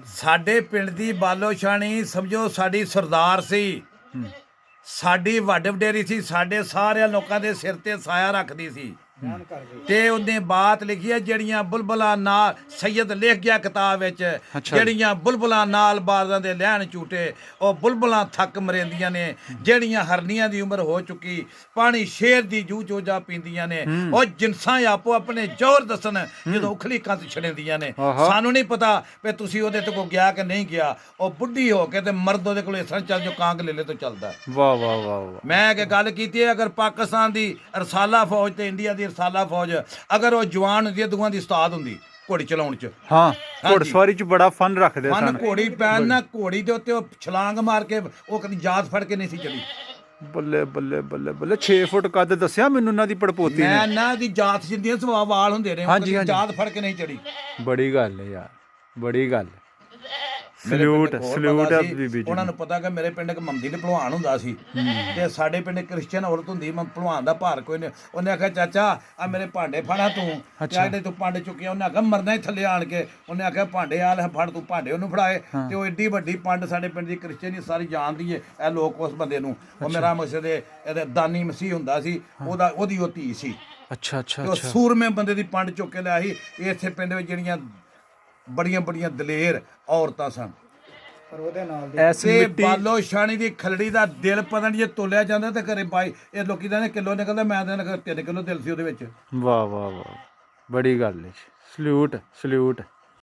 ਸਾਡੇ ਪਿੰਡ ਦੀ ਬਾਲੋਸ਼ਾਨੀ ਸਮਝੋ ਸਾਡੀ ਸਰਦਾਰ ਸੀ, ਸਾਡੀ ਵੱਡ ਵਡੇਰੀ ਸੀ, ਸਾਡੇ ਸਾਰਿਆਂ ਲੋਕਾਂ ਦੇ ਸਿਰ ਤੇ ਸਾਇਆ ਰੱਖਦੀ ਸੀ। ਤੇ ਉਹਨੇ ਬਾਤ ਲਿਖੀ ਹੈ, ਜਿਹੜੀਆਂ ਬੁਲਬੁਲਾਂ ਨਾਲ ਸੈयद ਲਿਖ ਗਿਆ ਕਿਤਾਬ ਵਿੱਚ, ਜਿਹੜੀਆਂ ਬੁਲਬੁਲਾਂ ਨਾਲ ਬਾਜ਼ਾਂ ਦੇ ਲੈਣ ਝੂਟੇ, ਉਹ ਬੁਲਬੁਲਾਂ ਥੱਕ ਮਰੇਂਦੀਆਂ ਨੇ। ਜਿਹੜੀਆਂ ਹਰਨੀਆਂ ਦੀ ਉਮਰ ਹੋ ਚੁੱਕੀ, ਪਾਣੀ ਸ਼ੇਰ ਦੀ ਜੂ ਚੋਜਾ ਪੀਂਦੀਆਂ ਨੇ। ਉਹ ਜਿਨਸਾਂ ਆਪੋ ਆਪਣੇ ਜ਼ੋਰ ਦੱਸਣ ਜਦੋਂ ਉਖਲੀ ਕੰਤ ਛੜੇਂਦੀਆਂ ਨੇ। ਸਾਨੂੰ ਨਹੀਂ ਪਤਾ ਵੀ ਤੁਸੀਂ ਉਹਦੇ ਤੇ ਕੋ ਗਿਆ ਕਿ ਨਹੀਂ ਗਿਆ। ਉਹ ਬੁੱਢੀ ਹੋ ਕੇ ਤੇ ਮਰਦ ਉਹਦੇ ਕੋਲ ਇਸ ਤਰ੍ਹਾਂ ਚੱਲ ਜੋ ਕਾਂਗ ਲੈ ਤੋਂ ਚੱਲਦਾ। ਵਾਹ ਵਾਹ ਵਾਹ ਵਾਹ। ਮੈਂ ਕਿ ਗੱਲ ਕੀਤੀ ਹੈ, ਅਗਰ ਪਾਕਿਸਤਾਨ ਦੀ ਰਸਾਲਾ ਫੌਜ ਤੇ ਇੰਡੀਆ ਦੀ ਰਸਾਲਾ ਫੌਜ ਅਗਰ ਉਹ ਜਵਾਨ ਹੁੰਦੀ, ਦੋਵਾਂ ਦੀ ਉਸਤਾਦ ਹੁੰਦੀ ਘੋੜੀ ਚਲਾਉਣ ਚ। ਹਾਂ, ਘੋੜਸਵਾਰੀ ਚ ਬੜਾ ਫਨ ਰੱਖਦੇ ਮਨ ਸਨ। ਘੋੜੀ ਪੈਣ ਨਾ, ਘੋੜੀ ਦੇ ਉੱਤੇ ਉਹ ਛਲਾਂਗ ਮਾਰ ਕੇ ਉਹ ਕਦੀ ਜਾਤ ਫੜ ਕੇ ਨਹੀਂ ਸੀ ਚੜੀ। ਬੱਲੇ ਬੱਲੇ ਬੱਲੇ ਬੱਲੇ। 6 ਫੁੱਟ ਕੱਦ ਦੱਸਿਆ ਮੈਨੂੰ ਉਹਨਾਂ ਦੀ ਪੜਪੋਤੀ ਮੈਂ ਨੇ। ਨਾ ਦੀ ਜਾਤ ਜਿੰਦੀਆਂ ਸਵਾ ਵਾਲ ਹੁੰਦੇ ਨੇ, ਉਹ ਕਦੀ ਜਾਤ ਫੜ ਕੇ ਨਹੀਂ ਚੜੀ। ਬੜੀ ਗੱਲ ਹੈ ਯਾਰ, ਬੜੀ ਗੱਲ। ਮੇਰੇ ਪਿੰਡ ਸਲੂਟ ਇੱਕ ਹੋਰ ਸਲੂਟ ਬੰਦਾ ਆ ਸੀ, ਬੀਬੀ ਜੀ ਉਹਨਾਂ ਨੂੰ ਪਤਾ ਕਿ ਮੇਰੇ ਪਿੰਡ ਇੱਕ ਮੰਮੀ ਦੇ ਭਲਵਾਨ ਹੁੰਦਾ ਸੀ, ਤੇ ਸਾਡੇ ਪਿੰਡ ਕ੍ਰਿਸਚਨ ਔਰਤ ਹੁੰਦੀ। ਭਲਵਾਨ ਦਾ ਭਾਰ ਕੋਈ ਨਹੀਂ। ਉਹਨੇ ਆਖਿਆ, ਚਾਚਾ ਆ ਮੇਰੇ ਭਾਂਡੇ ਫੜਾ ਤੂੰ। ਜਿਹੜੇ ਤੂੰ ਭਾਂਡੇ ਚੁੱਕਿਆ, ਉਹਨੇ ਆਖਿਆ ਮਰਨਾ ਹੀ ਥੱਲੇ ਆਣ ਕੇ। ਉਹਨੇ ਆਖਿਆ ਭਾਂਡੇ ਆ ਲੈ ਫੜ, ਤੂੰ ਭਾਂਡੇ ਉਹਨੂੰ ਫੜਾਏ। ਤੇ ਉਹ ਏਡੀ ਵੱਡੀ ਪੰਡ ਸਾਡੇ ਪਿੰਡ ਦੀ ਕ੍ਰਿਸਚਨ ਹੀ ਸਾਰੀ ਜਾਣਦੀ ਏ ਇਹ ਲੋਕ ਉਸ ਬੰਦੇ ਨੂੰ। ਉਹ ਮੇਰਾ ਮਸਜਿਦ ਦੇ ਇਹਦੇ ਦਾਨੀ ਮਸੀਹ ਹੁੰਦਾ ਸੀ, ਉਹਦੀ ਉਹ ਧੀ ਸੀ। ਅੱਛਾ ਅੱਛਾ ਉਹ ਸੂਰਮੇ ਬੰਦੇ ਦੀ ਪੰਡ ਚੁੱਕ ਕੇ ਲਿਆ ਸੀ। ਇੱਥੇ ਪਿੰਡ ਵਿੱਚ ਜਿਹੜੀਆਂ ਬੜੀਆਂ ਬੜੀਆਂ ਦਲੇਰ ਔਰਤਾਂ ਸਨ। ਤੇ ਬਾਲੋਸ਼ਾਨੀ ਦੀ ਖਲੜੀ ਦਾ ਦਿਲ ਪਤਾ ਨਹੀਂ ਜੇ ਤੋਲਿਆ ਜਾਂਦਾ ਤੇ ਘਰੇ ਬਾਈ ਇਹ ਲੋਕੀ ਦਾ ਕਿਲੋ ਨਿਕਲਦਾ, ਮੈਂ ਤਾਂ 3 ਕਿਲੋ ਦਿਲ ਸੀ ਉਹਦੇ ਵਿੱਚ। ਵਾਹ ਵਾਹ ਵਾਹ, ਬੜੀ ਗੱਲ ਹੈ। Salute salute.